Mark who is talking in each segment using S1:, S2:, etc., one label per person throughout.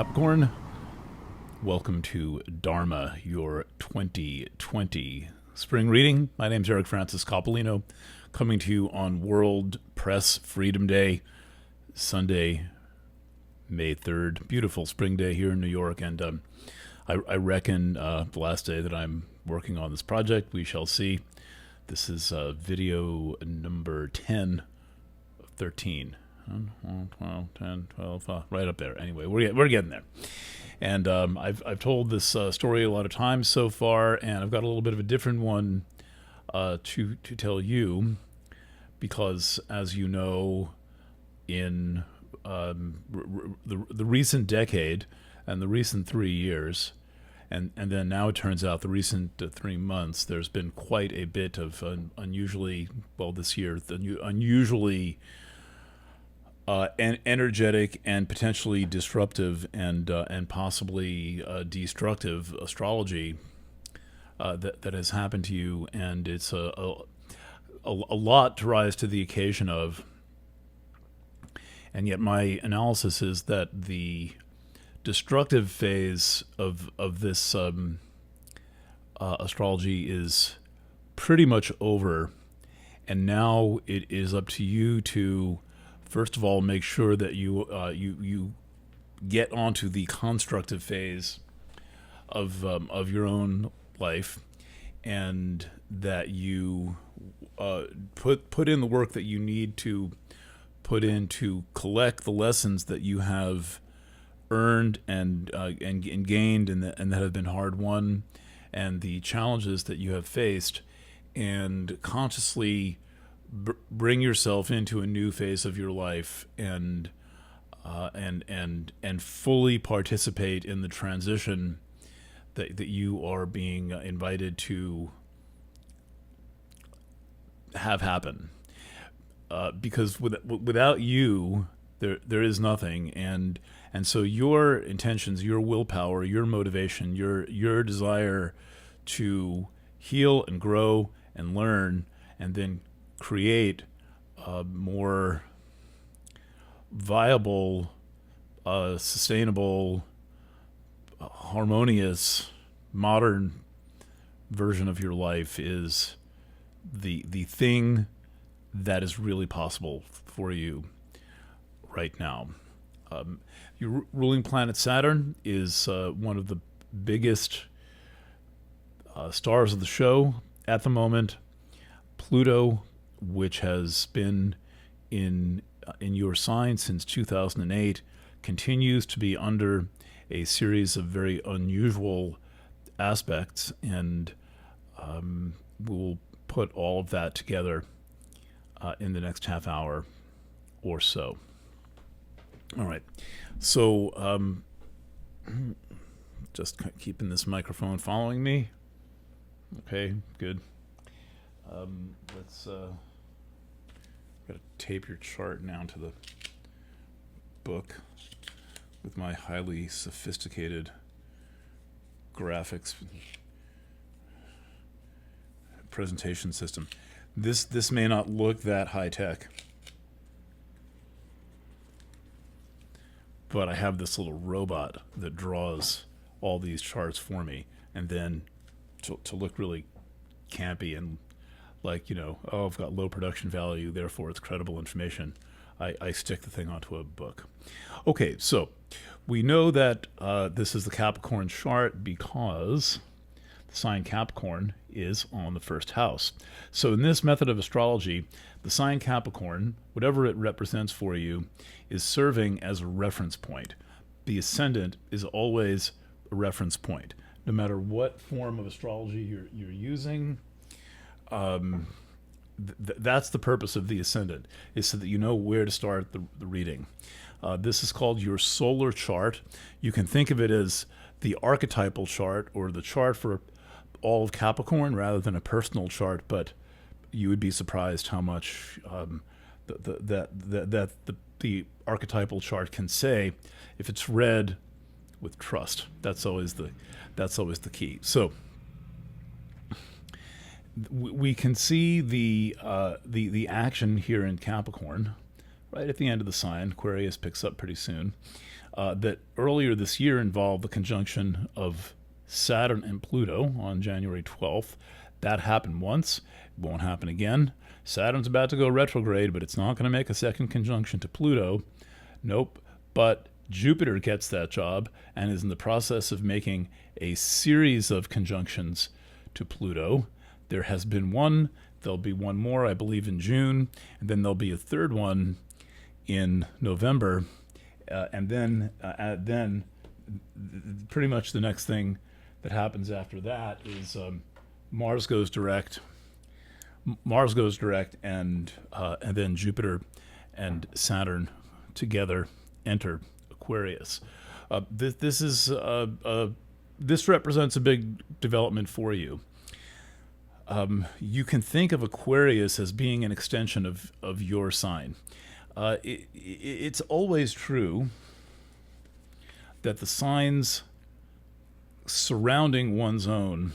S1: Capricorn. Welcome to Dharma, your 2020 spring reading. My name's Eric Francis Coppolino, coming to you on World Press Freedom Day, Sunday, May 3rd. Beautiful spring day here in New York, and I reckon the last day that I'm working on this project. We shall see. This is video number 10 of 13. 12, 10, 12, right up there. Anyway, we're getting there. And I've told this story a lot of times so far, and I've got a little bit of a different one to tell you, because as you know, in the recent decade and the recent 3 years, and then now it turns out the recent 3 months, there's been quite a bit of unusually energetic and potentially disruptive and possibly destructive astrology that has happened to you, and it's a lot to rise to the occasion of. And yet my analysis is that the destructive phase of this astrology is pretty much over, and now it is up to you to, first of all, make sure that you get onto the constructive phase of your own life, and that you put in the work that you need to put in to collect the lessons that you have earned and gained and that have been hard won, and the challenges that you have faced, and consciously bring yourself into a new phase of your life, and fully participate in the transition that you are being invited to have happen. Because without you, there is nothing, and so your intentions, your willpower, your motivation, your desire to heal and grow and learn, and then create a more viable, sustainable, harmonious, modern version of your life is the thing that is really possible for you right now. Your ruling planet Saturn is one of the biggest stars of the show at the moment. Pluto, which has been in your sign since 2008, continues to be under a series of very unusual aspects, and we'll put all of that together in the next half hour or so. All right, so just keeping this microphone following me. Okay, good. Let's gotta tape your chart down to the book with my highly sophisticated graphics presentation system. This may not look that high tech, but I have this little robot that draws all these charts for me, and then to look really campy and like, oh, I've got low production value, therefore it's credible information, I stick the thing onto a book. Okay, so we know that this is the Capricorn chart because the sign Capricorn is on the first house. So in this method of astrology, the sign Capricorn, whatever it represents for you, is serving as a reference point. The ascendant is always a reference point. No matter what form of astrology you're using, that's the purpose of the ascendant, is so that you know where to start the reading. This is called your solar chart. You can think of it as the archetypal chart, or the chart for all of Capricorn, rather than a personal chart, but you would be surprised how much the archetypal chart can say if it's read with trust. That's always the key. So we can see the action here in Capricorn right at the end of the sign. Aquarius picks up pretty soon. that earlier this year involved the conjunction of Saturn and Pluto on January 12th. That happened once, it won't happen again. Saturn's about to go retrograde, but it's not going to make a second conjunction to Pluto. Nope. But Jupiter gets that job and is in the process of making a series of conjunctions to Pluto. There has been one, there'll be one more, I believe, in June, and then there'll be a third one in November, and then pretty much the next thing that happens after that is Mars goes direct. And then Jupiter and Saturn together enter Aquarius. This represents a big development for you. You can think of Aquarius as being an extension of your sign. It's always true that the signs surrounding one's own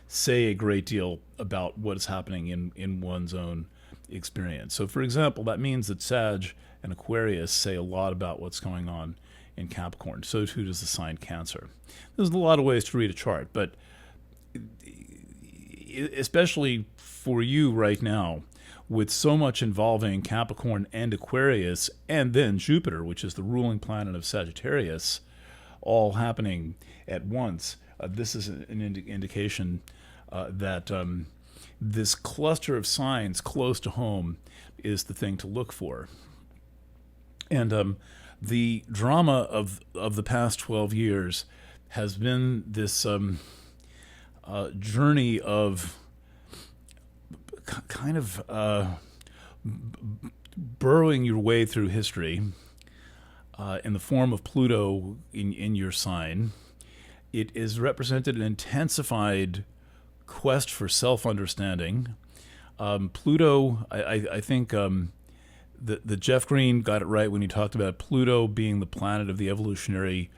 S1: say a great deal about what is happening in one's own experience. So, for example, that means that Sag and Aquarius say a lot about what's going on in Capricorn. So too does the sign Cancer. There's a lot of ways to read a chart, but especially for you right now, with so much involving Capricorn and Aquarius, and then Jupiter, which is the ruling planet of Sagittarius, all happening at once, this is an indication that this cluster of signs close to home is the thing to look for. And the drama of the past 12 years has been this journey of kind of burrowing your way through history in the form of Pluto in your sign. It is represented an intensified quest for self-understanding. Pluto, I think the Jeff Green got it right when he talked about Pluto being the planet of the evolutionary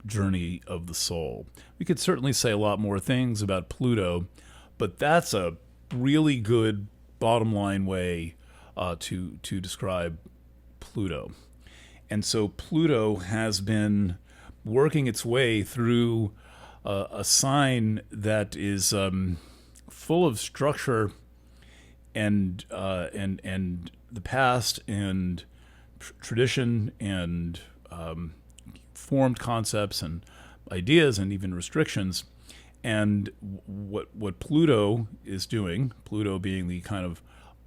S1: journey of the soul. We could certainly say a lot more things about Pluto, but that's a really good bottom line way to describe Pluto. And so Pluto has been working its way through a sign that is full of structure and the past and tradition and formed concepts and ideas and even restrictions. And what Pluto is doing, Pluto being the kind of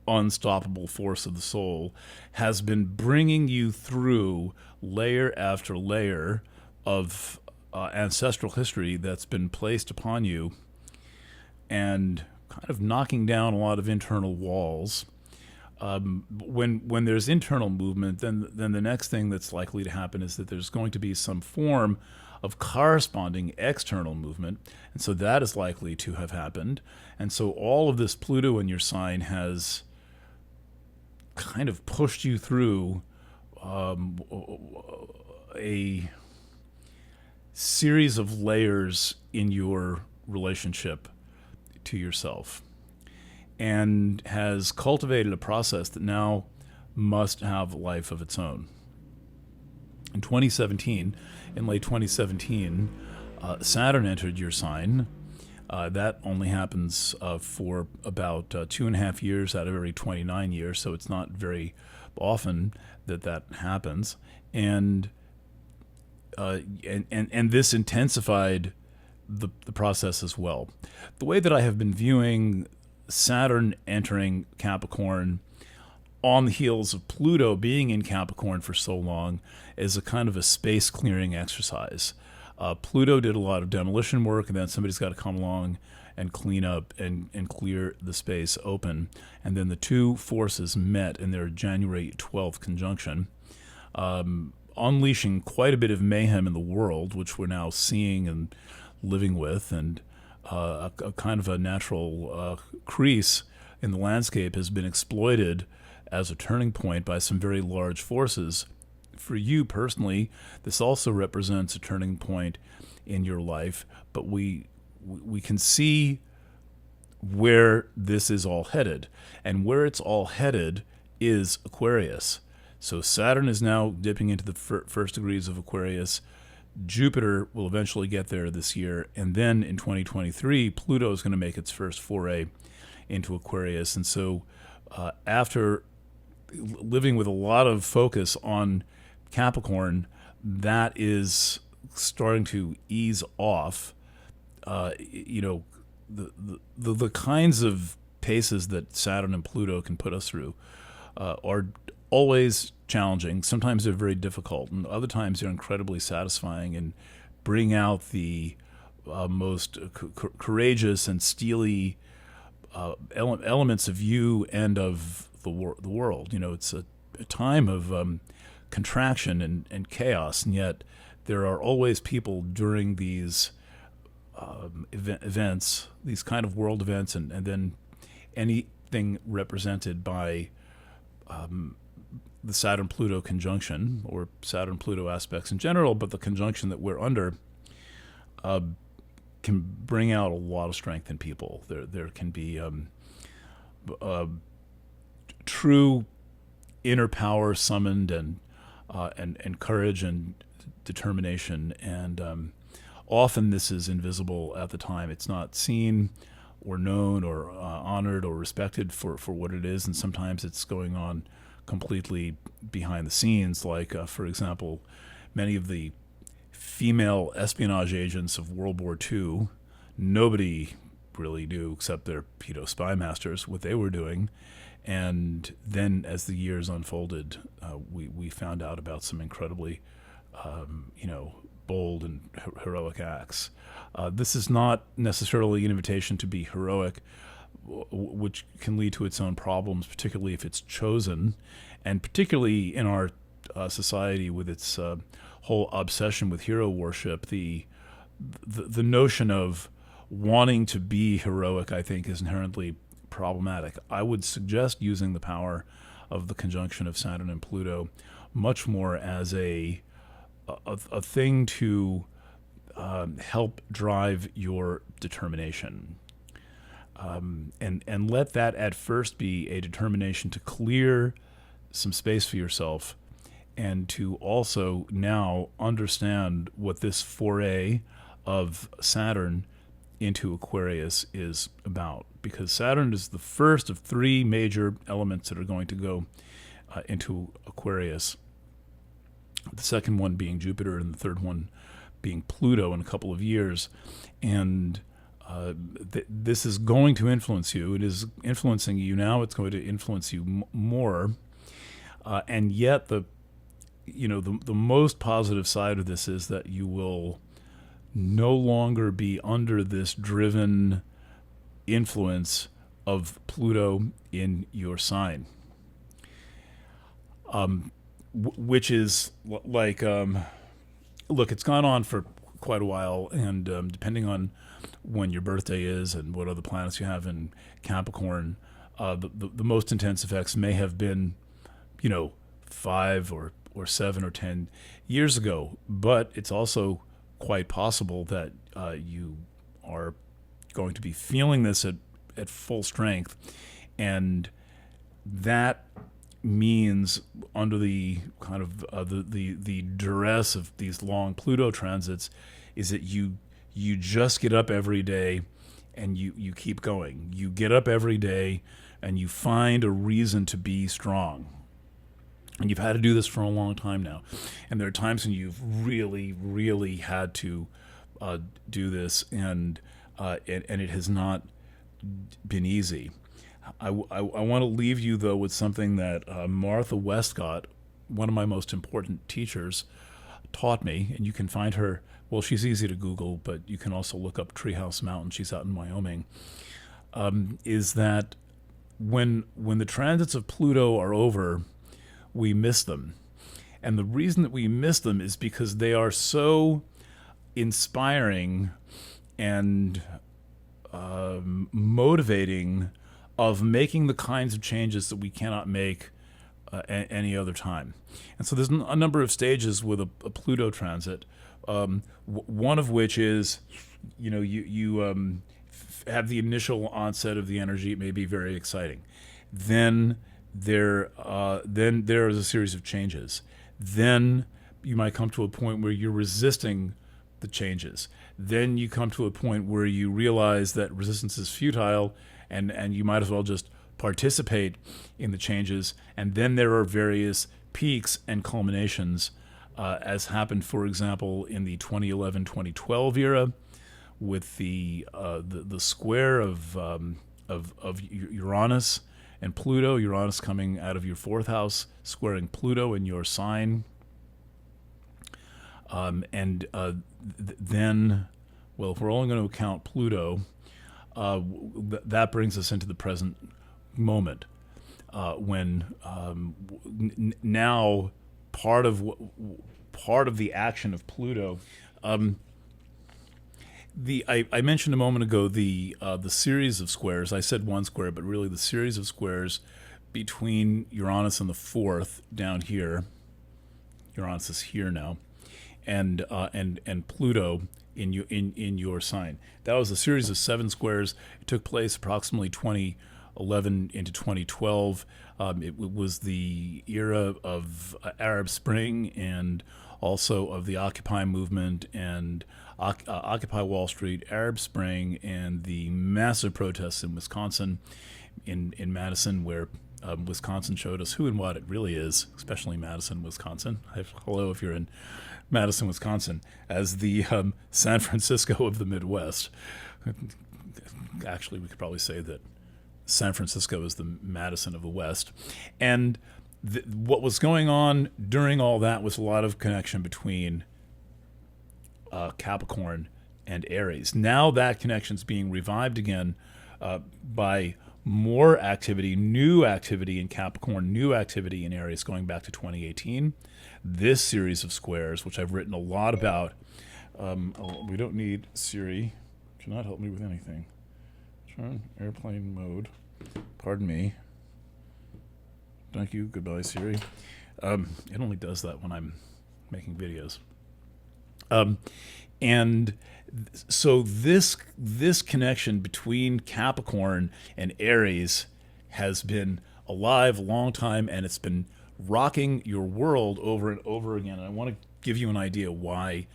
S1: unstoppable force of the soul, has been bringing you through layer after layer of ancestral history that's been placed upon you and kind of knocking down a lot of internal walls. When there's internal movement, then the next thing that's likely to happen is that there's going to be some form of corresponding external movement, and so that is likely to have happened. And so all of this Pluto in your sign has kind of pushed you through a series of layers in your relationship to yourself, and has cultivated a process that now must have a life of its own. In 2017, in late 2017, Saturn entered your sign. That only happens for about 2.5 years out of every 29 years, so it's not very often that happens. And this intensified the process as well. The way that I have been viewing Saturn entering Capricorn on the heels of Pluto being in Capricorn for so long is a kind of a space clearing exercise. Pluto did a lot of demolition work, and then somebody's got to come along and clean up and clear the space open. And then the two forces met in their January 12th conjunction, unleashing quite a bit of mayhem in the world, which we're now seeing and living with, and a kind of a natural crease in the landscape has been exploited as a turning point by some very large forces. For you personally, this also represents a turning point in your life, but we can see where this is all headed, and where it's all headed is Aquarius. So Saturn is now dipping into the first degrees of Aquarius. Jupiter will eventually get there this year. And then in 2023, Pluto is going to make its first foray into Aquarius. And so after living with a lot of focus on Capricorn, that is starting to ease off. The kinds of paces that Saturn and Pluto can put us through are always challenging. Sometimes they're very difficult, and other times they're incredibly satisfying and bring out the most courageous and steely elements of you and of the world. It's a time of contraction and chaos, and yet there are always people during these events, these kind of world events, and then anything represented by the Saturn-Pluto conjunction, or Saturn-Pluto aspects in general, but the conjunction that we're under can bring out a lot of strength in people. There can be true inner power summoned, and courage and determination, and often this is invisible at the time. It's not seen or known or honored or respected for what it is, and sometimes it's going on completely behind the scenes. Like, for example, many of the female espionage agents of World War II, nobody really knew except their spy masters what they were doing. And then as the years unfolded, we found out about some incredibly bold and heroic acts. This is not necessarily an invitation to be heroic, which can lead to its own problems, particularly if it's chosen, and particularly in our society with its whole obsession with hero worship. The notion of wanting to be heroic, I think, is inherently problematic. I would suggest using the power of the conjunction of Saturn and Pluto much more as a thing to help drive your determination. And let that at first be a determination to clear some space for yourself, and to also now understand what this foray of Saturn into Aquarius is about. Because Saturn is the first of three major elements that are going to go into Aquarius. The second one being Jupiter, and the third one being Pluto in a couple of years. And this is going to influence you. It is influencing you now. It's going to influence you more. And yet the most positive side of this is that you will no longer be under this driven influence of Pluto in your sign. Which is like, look, it's gone on for quite a while, and depending on when your birthday is and what other planets you have in Capricorn, the most intense effects may have been, 5 or 7 or 10 years ago. But it's also quite possible that you are going to be feeling this at full strength, and that means, under the kind of the duress of these long Pluto transits, is that you just get up every day and you keep going. You get up every day and you find a reason to be strong. And you've had to do this for a long time now. And there are times when you've really, really had to do this, and it has not been easy. I want to leave you, though, with something that Martha Westcott, one of my most important teachers, taught me. And you can find her, well, she's easy to Google, but you can also look up Treehouse Mountain. She's out in Wyoming. Is that when the transits of Pluto are over, we miss them. And the reason that we miss them is because they are so inspiring and motivating, of making the kinds of changes that we cannot make any other time. And so there's a number of stages with a Pluto transit, one of which is, you have the initial onset of the energy. It may be very exciting. Then then there is a series of changes. Then you might come to a point where you're resisting the changes. Then you come to a point where you realize that resistance is futile, and you might as well just participate in the changes. And then there are various peaks and culminations, as happened, for example, in the 2011-2012 era, with the square of Uranus and Pluto. Uranus coming out of your fourth house, squaring Pluto in your sign, then, well, if we're only going to count Pluto, that brings us into the present moment, when now part of the action of Pluto. I mentioned a moment ago the series of squares. I said one square, but really the series of squares between Uranus and the fourth down here. Uranus is here now, and Pluto in your sign. That was a series of 7 squares. It took place approximately 2011 into 2012. It was the era of Arab Spring, and also of the Occupy movement, and Occupy Wall Street, Arab Spring, and the massive protests in Wisconsin, in Madison, where Wisconsin showed us who and what it really is, especially Madison, Wisconsin. Hello, if you're in Madison, Wisconsin, as the San Francisco of the Midwest. Actually, we could probably say that San Francisco is the Madison of the West. And what was going on during all that was a lot of connection between Capricorn and Aries. Now that connection's being revived again by more activity, new activity in Capricorn, new activity in Aries going back to 2018. This series of squares, which I've written a lot about, we don't need Siri, cannot help me with anything. Turn airplane mode. Pardon me. Thank you. Goodbye, Siri. It only does that when I'm making videos. And so this connection between Capricorn and Aries has been alive a long time, and it's been rocking your world over and over again. And I want to give you an idea why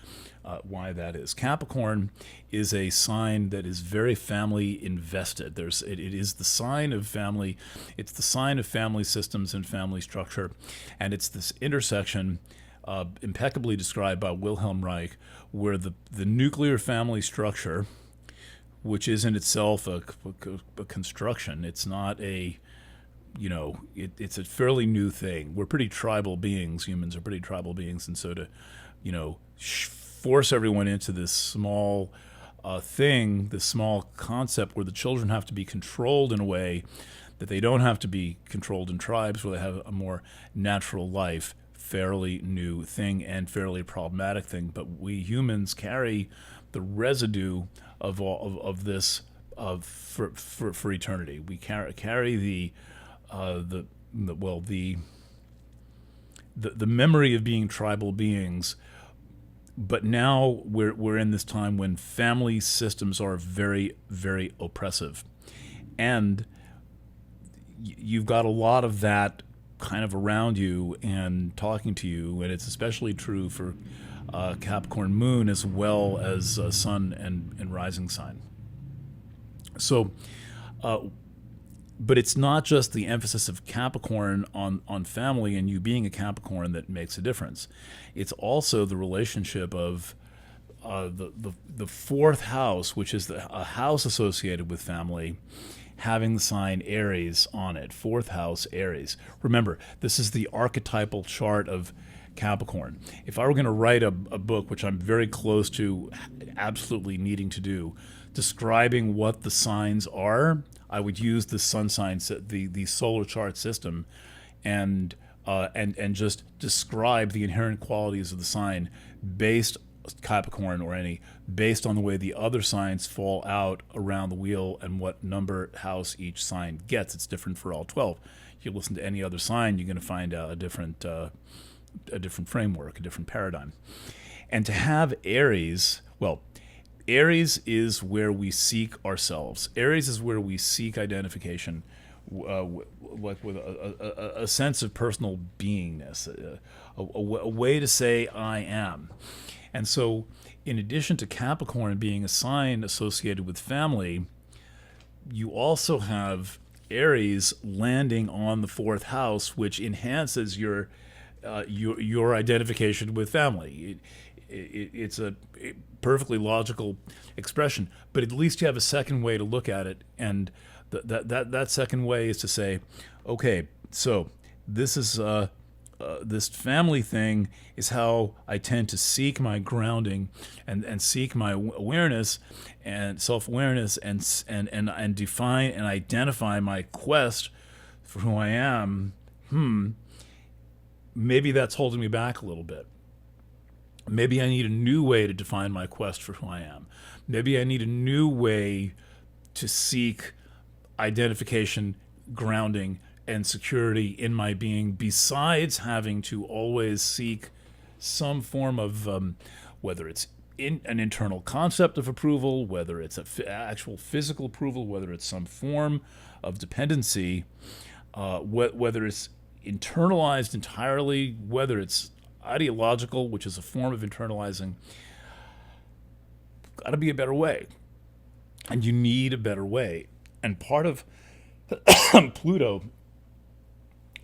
S1: that is. Capricorn is a sign that is very family invested. It is the sign of family. It's the sign of family systems and family structure, and it's this intersection, impeccably described by Wilhelm Reich, where the nuclear family structure, which is in itself a construction, it's not a, it's a fairly new thing. We're pretty tribal beings. Humans are pretty tribal beings, and so to, force everyone into this small thing, this small concept where the children have to be controlled in a way that they don't have to be controlled in tribes, where they have a more natural life, fairly new thing and fairly problematic thing. But we humans carry the residue of all of this for eternity. We carry the memory of being tribal beings. But now we're in this time when family systems are very, very oppressive, and you've got a lot of that kind of around you and talking to you, and it's especially true for Capricorn moon as well as sun and rising sign. So, but it's not just the emphasis of Capricorn on family and you being a Capricorn that makes a difference. It's also the relationship of the fourth house, which is a house associated with family, having the sign Aries on it. Fourth house, Aries. Remember, this is the archetypal chart of Capricorn. If I were going to write a book, which I'm very close to absolutely needing to do, describing what the signs are, I would use the sun sign, the solar chart system, and just describe the inherent qualities of the sign based Capricorn or any based on the way the other signs fall out around the wheel and what number house each sign gets. It's different for all 12. You listen to any other sign, you're going to find a different framework, a different paradigm. And to have Aries, well, Aries is where we seek ourselves. Aries is where we seek identification like with a sense of personal beingness, a way to say I am. And so, in addition to Capricorn being a sign associated with family, you also have Aries landing on the fourth house, which enhances your identification with family. It's a perfectly logical expression, but at least you have a second way to look at it, and that second way is to say, okay, so this is this family thing is how I tend to seek my grounding and seek my awareness and self-awareness and define and identify my quest for who I am. Maybe that's holding me back a little bit. Maybe I need a new way to define my quest for who I am. Maybe I need a new way to seek identification, grounding, and security in my being, besides having to always seek some form of, whether it's an internal concept of approval, whether it's actual physical approval, whether it's some form of dependency, whether it's internalized entirely, whether it's ideological, which is a form of internalizing. Got to be a better way. And you need a better way. And part of Pluto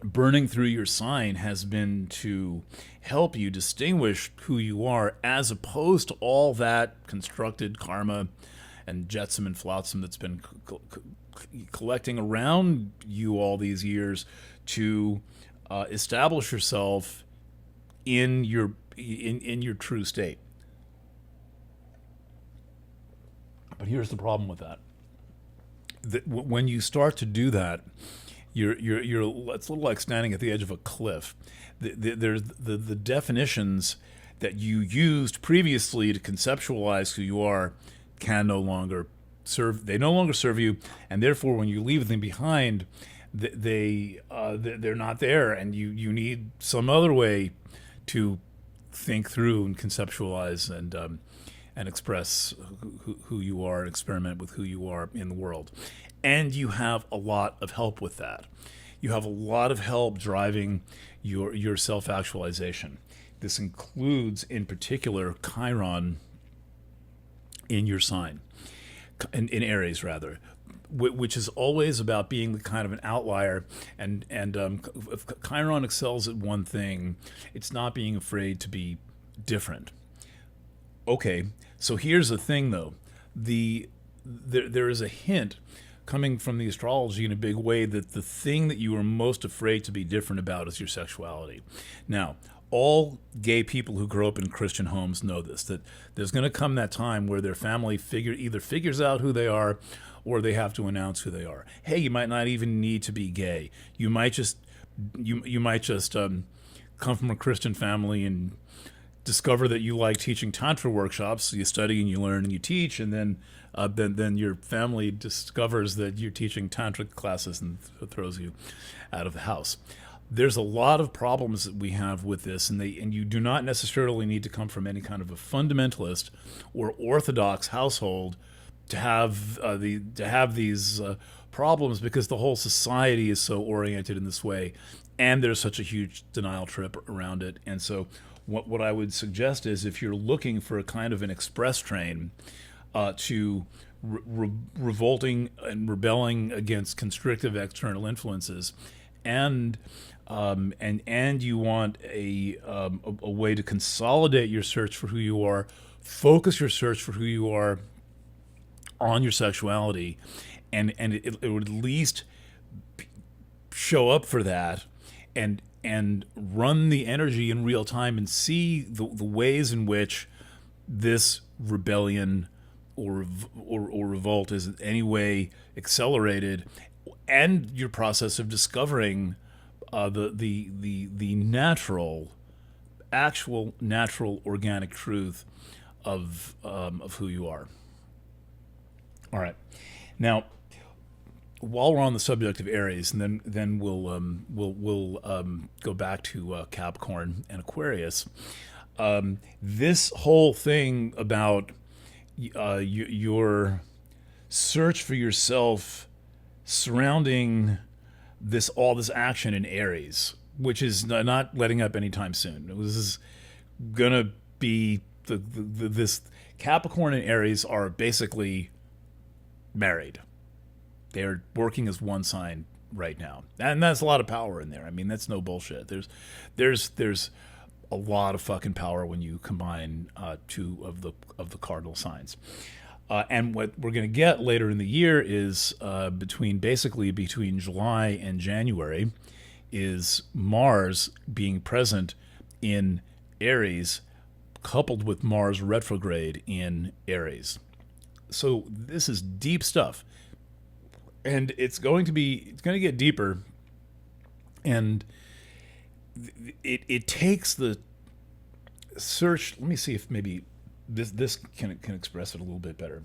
S1: burning through your sign has been to help you distinguish who you are, as opposed to all that constructed karma and jetsam and flotsam that's been collecting around you all these years to establish yourself in your true state. But here's the problem with that. When you start to do that, you're it's a little like standing at the edge of a cliff. There's the definitions that you used previously to conceptualize who you are can no longer serve. They no longer serve you, and therefore, when you leave them behind, they're not there, and you need some other way to think through and conceptualize and express who you are and experiment with who you are in the world. And you have a lot of help with that. You have a lot of help driving your self-actualization. This includes, in particular, Chiron in your sign, in Aries, rather, which is always about being the kind of an outlier. And if Chiron excels at one thing, it's not being afraid to be different. Okay, so here's the thing, though. There is a hint coming from the astrology in a big way that the thing that you are most afraid to be different about is your sexuality. Now, all gay people who grow up in Christian homes know this, that there's going to come that time where their family either figures out who they are, or they have to announce who they are. Hey, you might not even need to be gay. You might just come from a Christian family and discover that you like teaching tantra workshops. So you study and you learn and you teach, and then your family discovers that you're teaching tantric classes and throws you out of the house. There's a lot of problems that we have with this, and you do not necessarily need to come from any kind of a fundamentalist or orthodox household to have these problems, because the whole society is so oriented in this way, and there's such a huge denial trip around it. And so what I would suggest is, if you're looking for a kind of an express train to revolting and rebelling against constrictive external influences, and you want a way to consolidate your search for who you are, focus your search for who you are on your sexuality, and it would at least show up for that, and run the energy in real time and see the ways in which this rebellion or revolt is in any way accelerated, and your process of discovering the natural organic truth of who you are. All right, now, while we're on the subject of Aries, and then we'll go back to Capricorn and Aquarius. This whole thing about your search for yourself surrounding all this action in Aries, which is not letting up anytime soon. This is gonna be this Capricorn and Aries are basically married. They're working as one sign right now, and that's a lot of power in there. I mean, that's no bullshit. There's a lot of fucking power when you combine two of the cardinal signs. And what we're going to get later in the year is between July and January is Mars being present in Aries, coupled with Mars retrograde in Aries. So this is deep stuff, and it's going to get deeper, and it takes the search. Let me see if maybe this can express it a little bit better.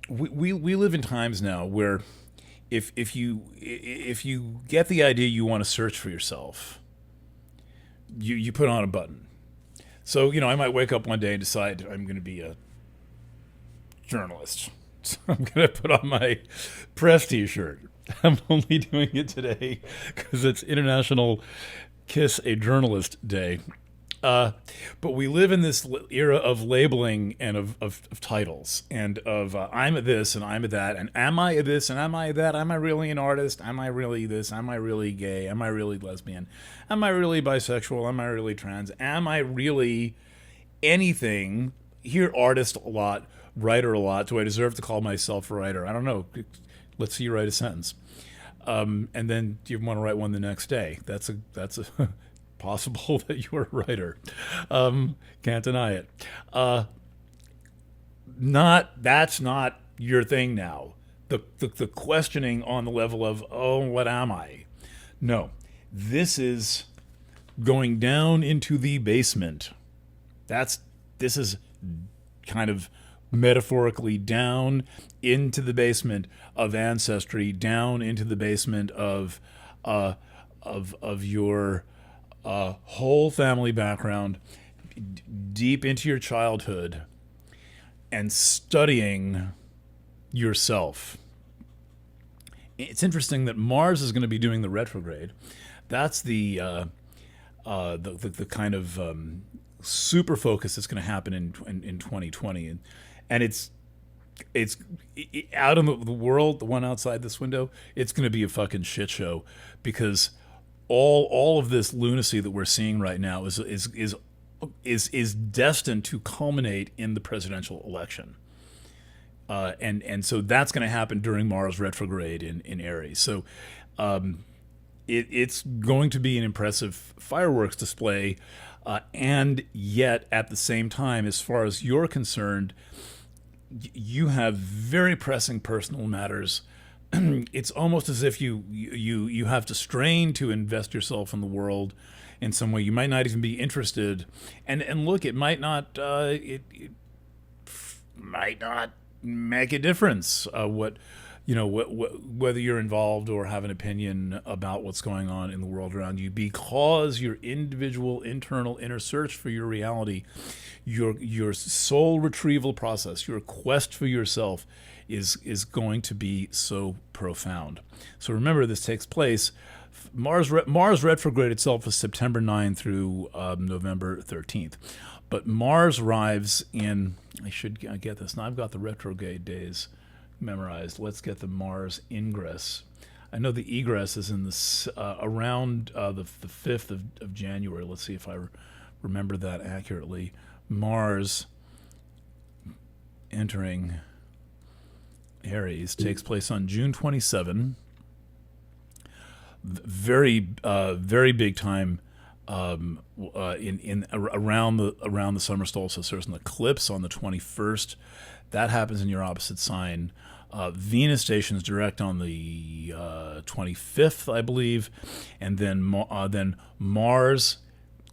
S1: We live in times now where if you get the idea you want to search for yourself, you put on a button. So, I might wake up one day and decide I'm going to be a journalist. So I'm going to put on my press t-shirt. I'm only doing it today because it's International Kiss a Journalist Day. But we live in this era of labeling and of titles and of I'm a this and I'm a that and am I a this and am I a that? Am I really an artist? Am I really this? Am I really gay? Am I really lesbian? Am I really bisexual? Am I really trans? Am I really anything? Hear artist a lot, writer a lot. Do I deserve to call myself a writer? I don't know. Let's see you write a sentence. And then you want to write one the next day. That's a possible that you're a writer. Can't deny it. That's not your thing now. The questioning on the level of, oh, what am I? No. This is going down into the basement. This is kind of metaphorically down into the basement of ancestry, down into the basement of your whole family background, deep into your childhood, and studying yourself. It's interesting that Mars is going to be doing the retrograde. That's the kind of super focus that's going to happen in 2020, and it's out in the world, the one outside this window. It's going to be a fucking shit show because all of this lunacy that we're seeing right now is destined to culminate in the presidential election. And so that's going to happen during Mars retrograde in Aries. So it's going to be an impressive fireworks display, and yet at the same time, as far as you're concerned, you have very pressing personal matters. It's almost as if you have to strain to invest yourself in the world in some way. You might not even be interested, and look, it might not might not make a difference whether you're involved or have an opinion about what's going on in the world around you, because your individual internal inner search for your reality, your soul retrieval process, your quest for yourself is going to be so profound. So remember, this takes place. Mars retrograde itself is September 9 through November 13th. But Mars arrives in, I should get this. Now I've got the retrograde days memorized. Let's get the Mars ingress. I know the egress is in this around the 5th of January. Let's see if I remember that accurately. Mars entering Aries takes place on June 27. Very big time in around the summer solstice. There's an eclipse on the 21st. That happens in your opposite sign. Venus stations direct on the 25th, I believe, and then Mars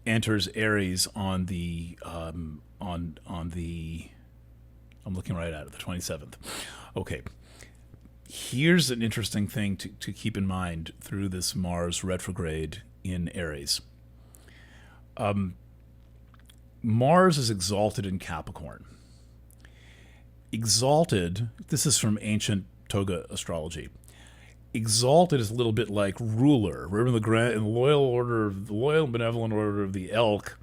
S1: enters Aries on the I'm looking right at it, the 27th. Okay. Here's an interesting thing to keep in mind through this Mars retrograde in Aries. Mars is exalted in Capricorn. Exalted, this is from ancient toga astrology. Exalted is a little bit like ruler. Remember in the loyal and benevolent order of the elk,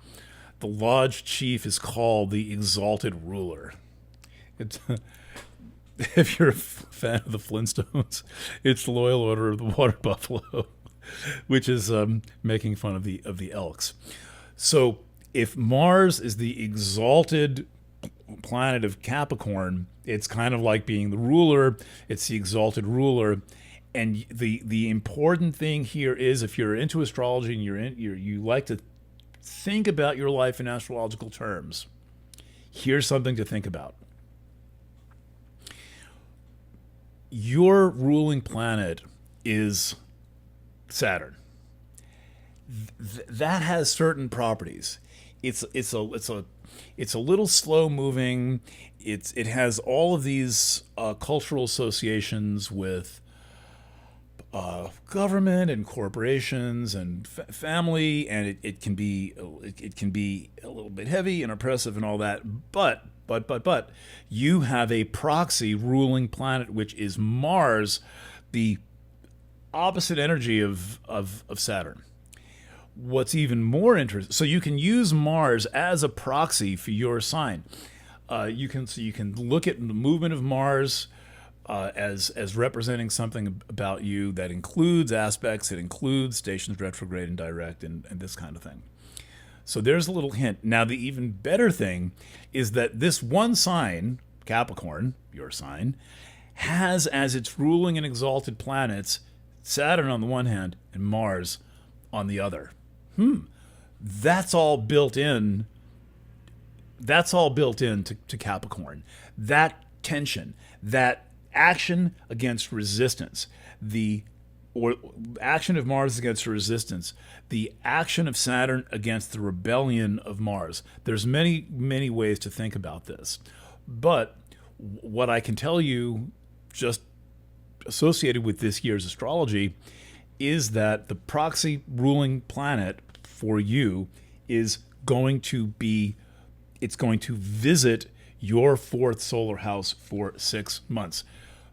S1: the lodge chief is called the exalted ruler. It's, if you're a fan of the Flintstones, it's the loyal order of the water buffalo, which is making fun of the elks. So if Mars is the exalted planet of Capricorn, it's kind of like being the ruler. It's the exalted ruler. And the important thing here is, if you're into astrology and you like to think about your life in astrological terms, here's something to think about. Your ruling planet is Saturn. That has certain properties. It's a little slow moving. It has all of these cultural associations with government and corporations and family, and it can be a little bit heavy and oppressive and all that. But you have a proxy ruling planet, which is Mars, the opposite energy of Saturn. What's even more interesting, so you can use Mars as a proxy for your sign. You can look at the movement of Mars as representing something about you that includes aspects. It includes stations retrograde and direct and this kind of thing. So there's a little hint. Now, the even better thing is that this one sign, Capricorn, your sign, has as its ruling and exalted planets Saturn on the one hand and Mars on the other. That's all built in. That's all built into Capricorn. That tension, that action against resistance, or action of Mars against resistance, the action of Saturn against the rebellion of Mars. There's many, many ways to think about this. But what I can tell you, just associated with this year's astrology, is that the proxy ruling planet for you is going to visit your fourth solar house for 6 months.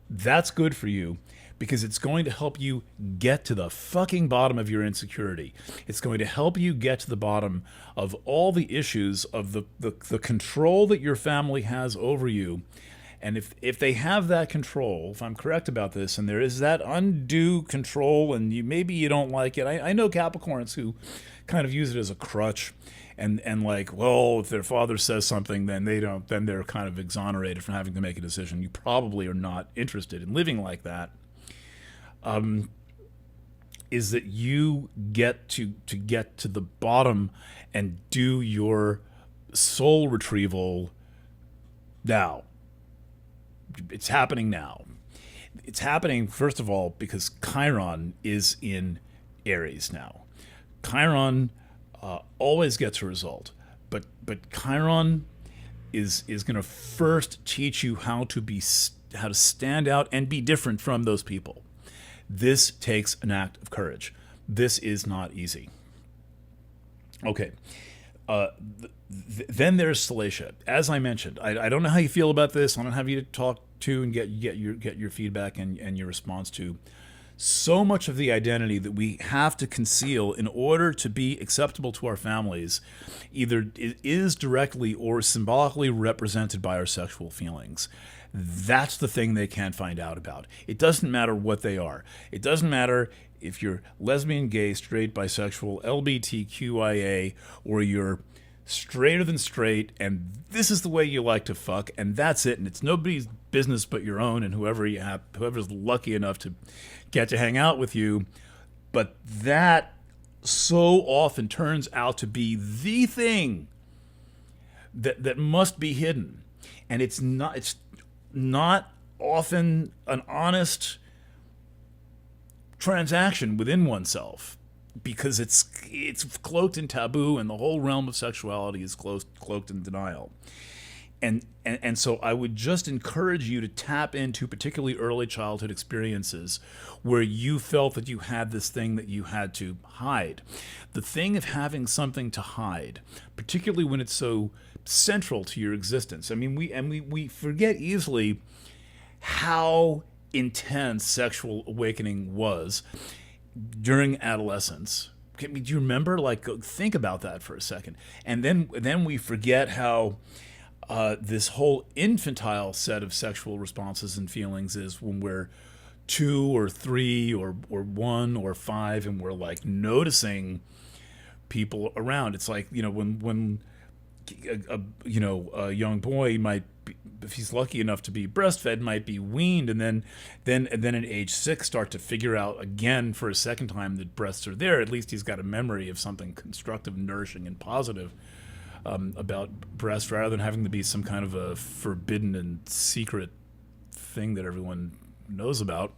S1: That's good for you because it's going to help you get to the fucking bottom of your insecurity. It's going to help you get to the bottom of all the issues of the control that your family has over you. And if they have that control, if I'm correct about this, and there is that undue control, and maybe you don't like it. I know Capricorns who kind of use it as a crutch, and like, well, if their father says something, then they're kind of exonerated from having to make a decision. You probably are not interested in living like that. Is that you get to get to the bottom and do your soul retrieval now. It's happening now. It's happening, first of all, because Chiron is in Aries now. Chiron always gets a result, but Chiron is going to first teach you how to stand out and be different from those people. This takes an act of courage. This is not easy. Okay. Then there's Salacia. As I mentioned, I don't know how you feel about this. I don't have you to talk to and get your feedback and your response to. So much of the identity that we have to conceal in order to be acceptable to our families either is directly or symbolically represented by our sexual feelings. That's the thing they can't find out about. It doesn't matter what they are. It doesn't matter if you're lesbian, gay, straight, bisexual, LGBTQIA, or you're straighter than straight, and this is the way you like to fuck, and that's it, and it's nobody's business but your own, and whoever's lucky enough to get to hang out with you. But that so often turns out to be the thing that must be hidden, and it's not often an honest transaction within oneself, because it's cloaked in taboo, and the whole realm of sexuality is cloaked in denial. And so I would just encourage you to tap into particularly early childhood experiences where you felt that you had this thing that you had to hide. The thing of having something to hide, particularly when it's so central to your existence. I mean, we forget easily how intense sexual awakening was during adolescence. Do you remember? Like, think about that for a second. And then we forget how this whole infantile set of sexual responses and feelings is when we're 2 or 3 or 1 or 5, and we're like noticing people around. It's like, when a young boy might be, if he's lucky enough to be breastfed, might be weaned, and then at age 6 start to figure out again for a second time that breasts are there. At least he's got a memory of something constructive, nourishing, and positive about breasts, rather than having to be some kind of a forbidden and secret thing that everyone knows about.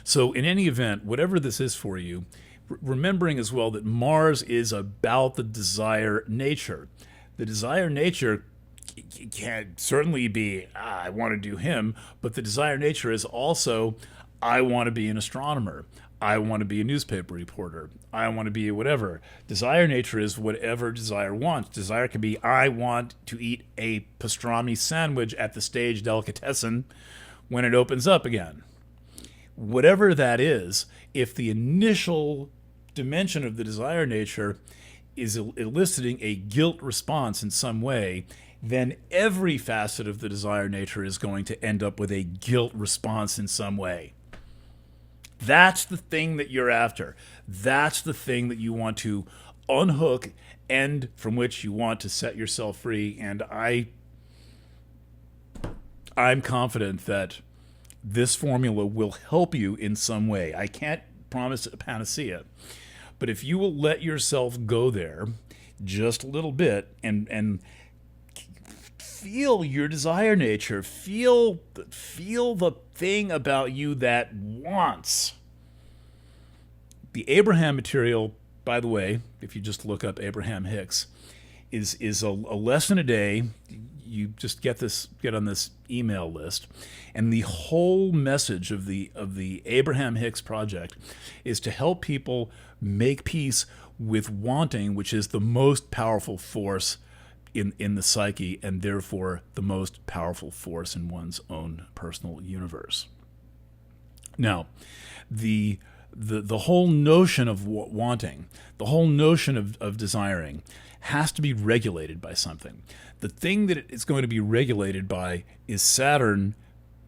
S1: So in any event, whatever this is for you, remembering as well that Mars is about the desire nature. The desire nature can certainly be, I want to do him, but the desire nature is also, I want to be an astronomer. I want to be a newspaper reporter. I want to be whatever. Desire nature is whatever desire wants. Desire can be, I want to eat a pastrami sandwich at the Stage Delicatessen when it opens up again. Whatever that is, if the initial dimension of the desire nature is eliciting a guilt response in some way, then every facet of the desire nature is going to end up with a guilt response in some way. That's the thing that you're after. That's the thing that you want to unhook and from which you want to set yourself free. And I'm confident that this formula will help you in some way. I can't promise a panacea, but if you will let yourself go there just a little bit and feel your desire nature, feel the thing about you that wants. The Abraham material, by the way, if you just look up Abraham Hicks, is a lesson a day. You just get on this email list, and the whole message of the Abraham Hicks project is to help people make peace with wanting, which is the most powerful force in the psyche, and therefore the most powerful force in one's own personal universe. Now, the whole notion of wanting, the whole notion of desiring, has to be regulated by something. The thing that it's going to be regulated by is Saturn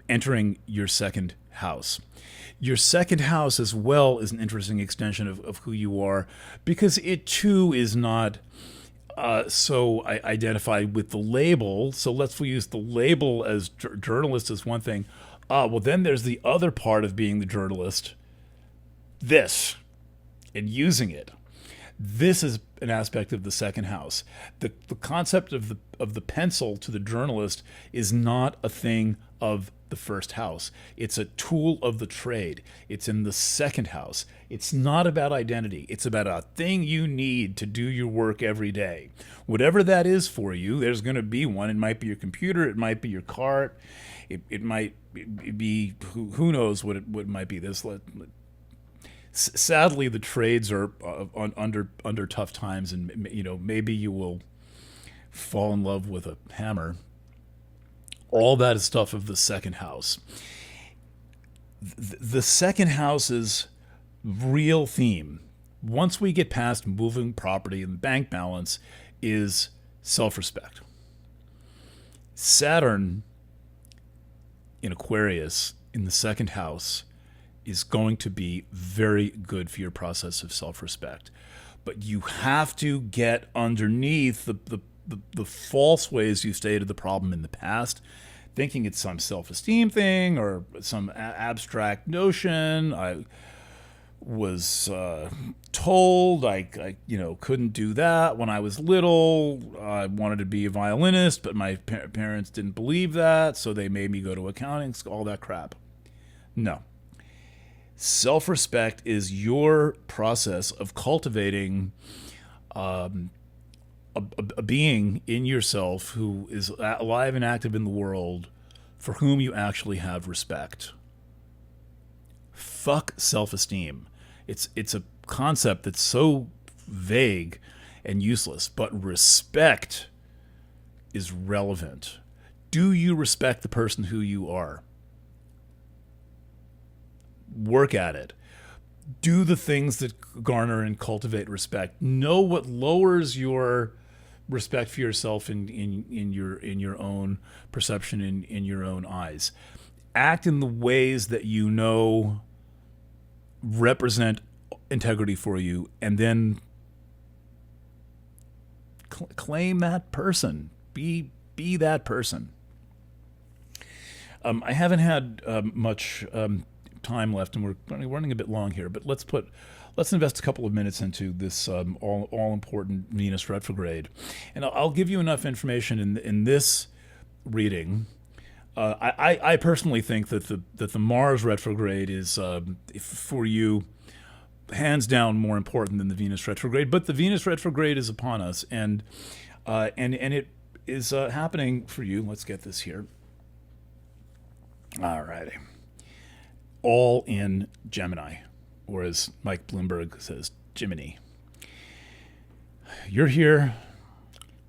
S1: entering your second house. Your second house as well is an interesting extension of who you are, because it too is not so identified with the label. So let's use the label as journalist as one thing. Well, then there's the other part of being the journalist, this, and using it. This is an aspect of the second house. The concept of the pencil to the journalist is not a thing of the first house. It's a tool of the trade. It's in the second house. It's not about identity. It's about a thing you need to do your work every day. Whatever that is for you, there's going to be one. It might be your computer. It might be your car. It might be, who knows what it might be. Sadly, the trades are under tough times, and maybe you will fall in love with a hammer. All that is stuff of the second house. The second house's real theme, once we get past moving property and bank balance, is self-respect. Saturn in Aquarius in the second house is going to be very good for your process of self-respect. But you have to get underneath the false ways you stated the problem in the past, thinking it's some self-esteem thing or some abstract notion. I was told I couldn't do that when I was little. I wanted to be a violinist, but my parents didn't believe that, so they made me go to accounting school, all that crap. No. Self-respect is your process of cultivating a being in yourself who is alive and active in the world, for whom you actually have respect. Fuck self-esteem. It's a concept that's so vague and useless, but respect is relevant. Do you respect the person who you are? Work at it. Do the things that garner and cultivate respect. Know what lowers your respect for yourself in your own perception, in your own eyes. Act in the ways that you know represent integrity for you, and then claim that person. Be that person. I haven't had much time left, and we're running a bit long here. But let's invest a couple of minutes into this all important Venus retrograde, and I'll give you enough information in this reading. I personally think that the Mars retrograde is for you hands down more important than the Venus retrograde. But the Venus retrograde is upon us, and it is happening for you. Let's get this here. All righty. All in Gemini, or as Mike Bloomberg says, Jiminy. You're here.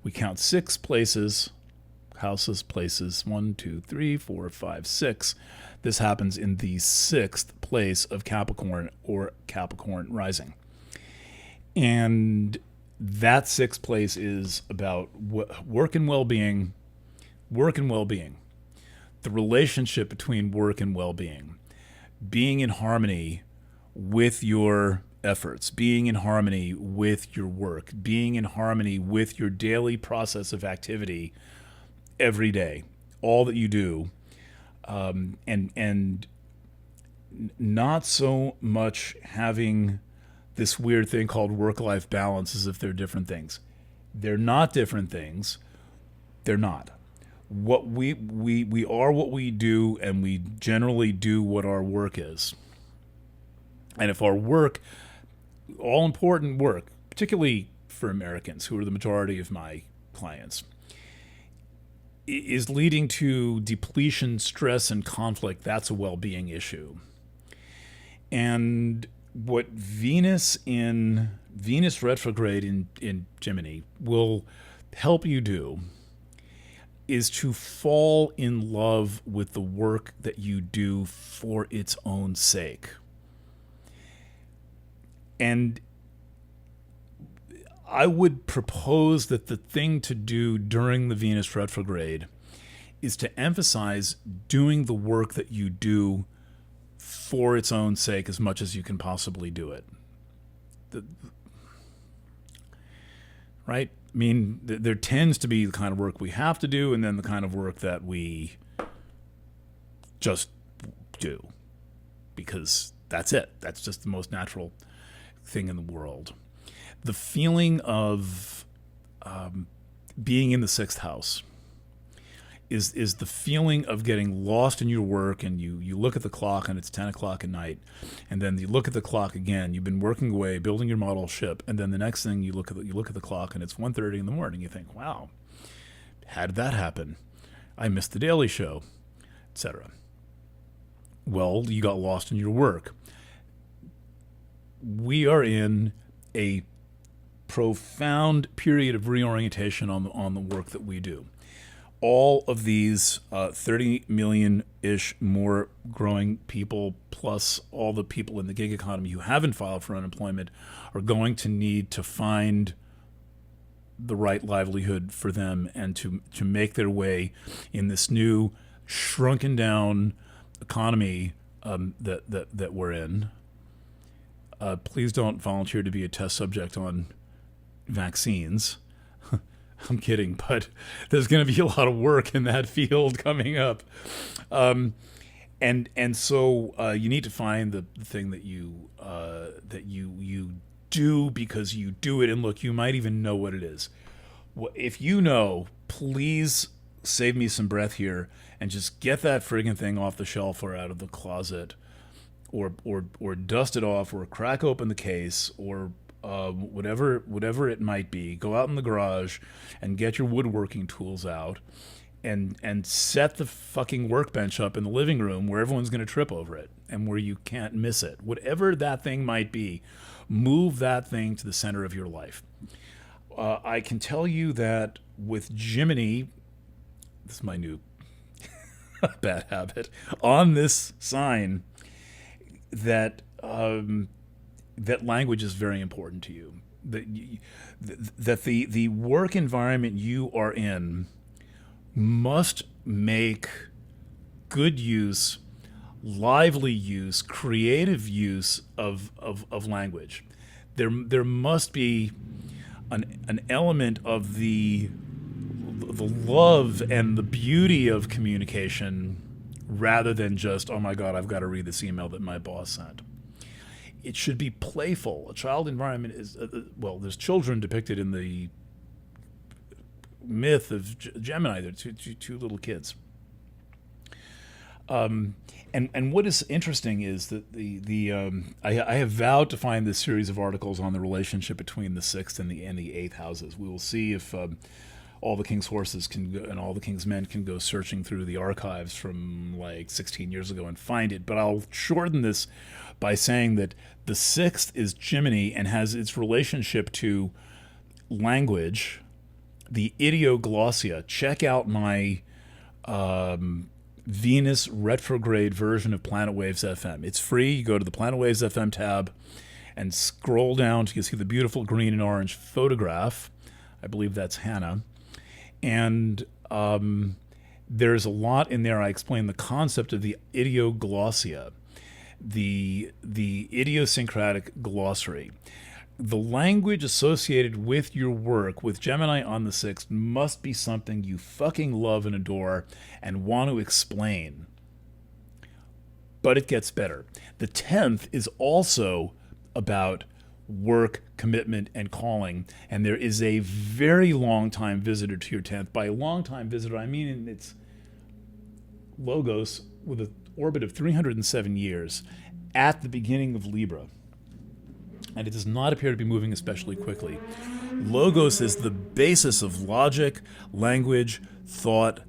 S1: We count 6 places, houses, places, 1, 2, 3, 4, 5, 6. This happens in the 6th place of Capricorn, or Capricorn rising. And that 6th place is about work and well-being. Work and well-being. The relationship between work and well-being. Being in harmony with your efforts. Being in harmony with your work. Being in harmony with your daily process of activity every day. All that you do. And not so much having this weird thing called work-life balance as if they're different things. They're not different things. They're not. What we are what we do, and we generally do what our work is. And if our work, all important work, particularly for Americans, who are the majority of my clients, is leading to depletion, stress, and conflict, that's a well-being issue. And what Venus retrograde in Gemini will help you do is to fall in love with the work that you do for its own sake. And I would propose that the thing to do during the Venus retrograde is to emphasize doing the work that you do for its own sake as much as you can possibly do it. Right? I mean, there tends to be the kind of work we have to do, and then the kind of work that we just do because that's it. That's just the most natural thing in the world. The feeling of being in the 6th house is the feeling of getting lost in your work, and you look at the clock and it's 10 o'clock at night, and then you look at the clock again. You've been working away, building your model ship, and then the next thing you look at the clock and it's 1:30 in the morning. You think, wow, how did that happen? I missed the Daily Show, etc. Well, you got lost in your work. We are in a profound period of reorientation on the work that we do. All of these 30 million-ish more growing people, plus all the people in the gig economy who haven't filed for unemployment, are going to need to find the right livelihood for them and to make their way in this new shrunken down economy that we're in. Please don't volunteer to be a test subject on vaccines. I'm kidding, but there's going to be a lot of work in that field coming up. And so you need to find the thing that you do because you do it. And look, you might even know what it is. If you know, please save me some breath here and just get that friggin' thing off the shelf or out of the closet, or dust it off, or crack open the case, or whatever it might be. Go out in the garage and get your woodworking tools out and set the fucking workbench up in the living room where everyone's going to trip over it and where you can't miss it. Whatever that thing might be, move that thing to the center of your life. I can tell you that with Gemini, this is my new bad habit, on this sign, that that language is very important to you. That the work environment you are in must make good use, lively use, creative use of language. There must be an element of the love and the beauty of communication rather than just, oh my God, I've got to read this email that my boss sent. It should be playful. A child environment is, well, there's children depicted in the myth of Gemini. They're two little kids. And what is interesting is that I have vowed to find this series of articles on the relationship between the sixth and the eighth houses. We will see if all the king's horses can go, and all the king's men can go searching through the archives from like 16 years ago and find it. But I'll shorten this by saying that the sixth is Gemini and has its relationship to language, the idioglossia. Check out my Venus retrograde version of Planet Waves FM. It's free. You go to the Planet Waves FM tab and scroll down to see the beautiful green and orange photograph. I believe that's Hannah. And there's a lot in there. I explain the concept of the idioglossia, the idiosyncratic glossary. The language associated with your work with Gemini on the 6th must be something you fucking love and adore and want to explain. But it gets better. The 10th is also about work, commitment, and calling. And there is a very long-time visitor to your 10th. By a long-time visitor, I mean it's Logos with an orbit of 307 years at the beginning of Libra. And it does not appear to be moving especially quickly. Logos is the basis of logic, language, thought.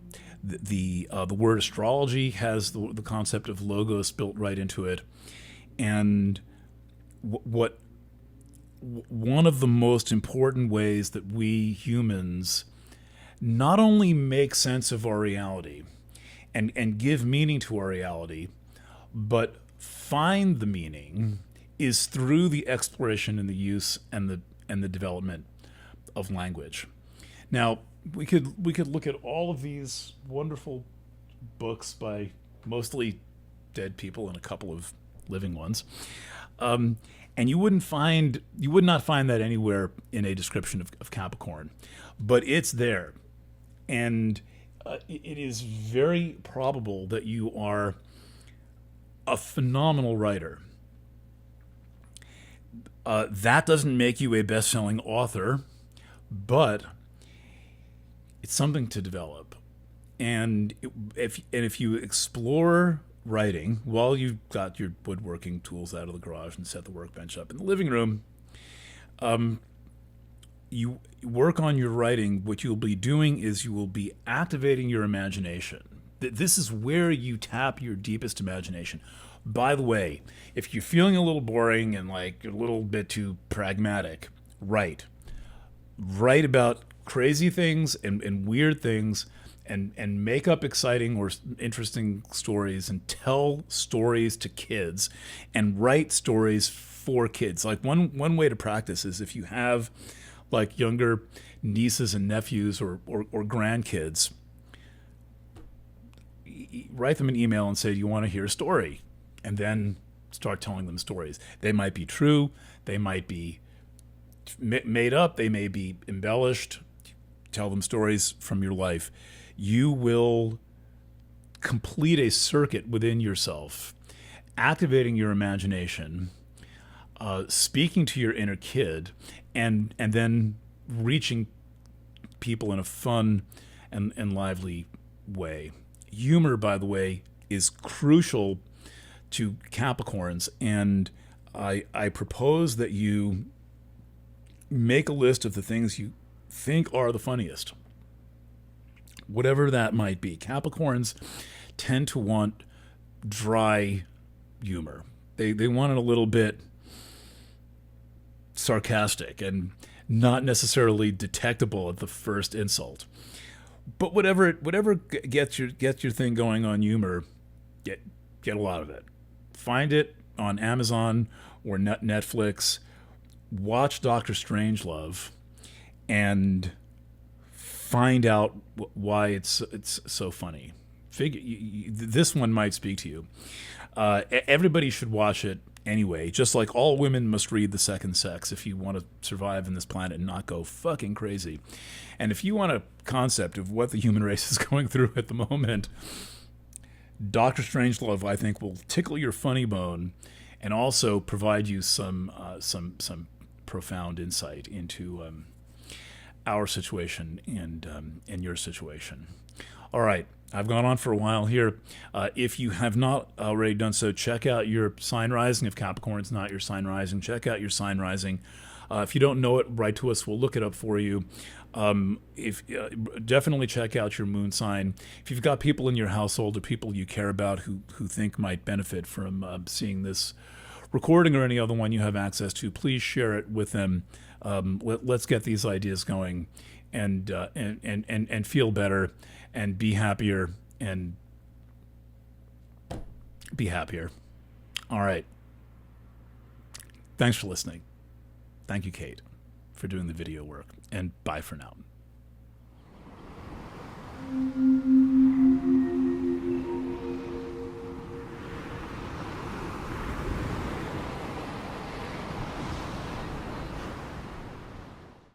S1: The word astrology has the concept of logos built right into it. And one of the most important ways that we humans not only make sense of our reality and give meaning to our reality, but find the meaning is through the exploration and the use and the development of language. Now, we could look at all of these wonderful books by mostly dead people and a couple of living ones, and you would not find that anywhere in a description of Capricorn, but it's there, and it is very probable that you are a phenomenal writer. That doesn't make you a best-selling author, but it's something to develop. And if you explore writing while you've got your woodworking tools out of the garage and set the workbench up in the living room, you work on your writing. What you'll be doing is you will be activating your imagination. This is where you tap your deepest imagination. By the way, if you're feeling a little boring and like a little bit too pragmatic, write about crazy things and weird things and make up exciting or interesting stories and tell stories to kids and write stories for kids. Like one way to practice is if you have like younger nieces and nephews or grandkids, write them an email and say, do you want to hear a story? And then start telling them stories. They might be true. They might be made up. They may be embellished. Tell them stories from your life. You will complete a circuit within yourself, activating your imagination, speaking to your inner kid, and then reaching people in a fun and lively way. Humor, by the way, is crucial to Capricorns, and I propose that you make a list of the things you think are the funniest, whatever that might be. Capricorns tend to want dry humor. They want it a little bit sarcastic and not necessarily detectable at the first insult. But whatever gets your thing going on humor, get a lot of it. Find it, on Amazon or Netflix, watch Doctor Strangelove and find out why it's so funny. This one might speak to you. Everybody should watch it anyway. Just like all women must read The Second Sex if you want to survive in this planet and not go fucking crazy. And if you want a concept of what the human race is going through at the moment, Doctor Strangelove, I think, will tickle your funny bone and also provide you some profound insight into our situation and your situation. All right, I've gone on for a while here. If you have not already done so, check out your sign rising. If Capricorn's not your sign rising, check out your sign rising. If you don't know it, write to us. We'll look it up for you. Definitely check out your moon sign. If you've got people in your household or people you care about who think might benefit from seeing this recording or any other one you have access to, please share it with them. Let's get these ideas going, and feel better, and be happier, and be happier. All right. Thanks for listening. Thank you, Kate, for doing the video work, and bye for now.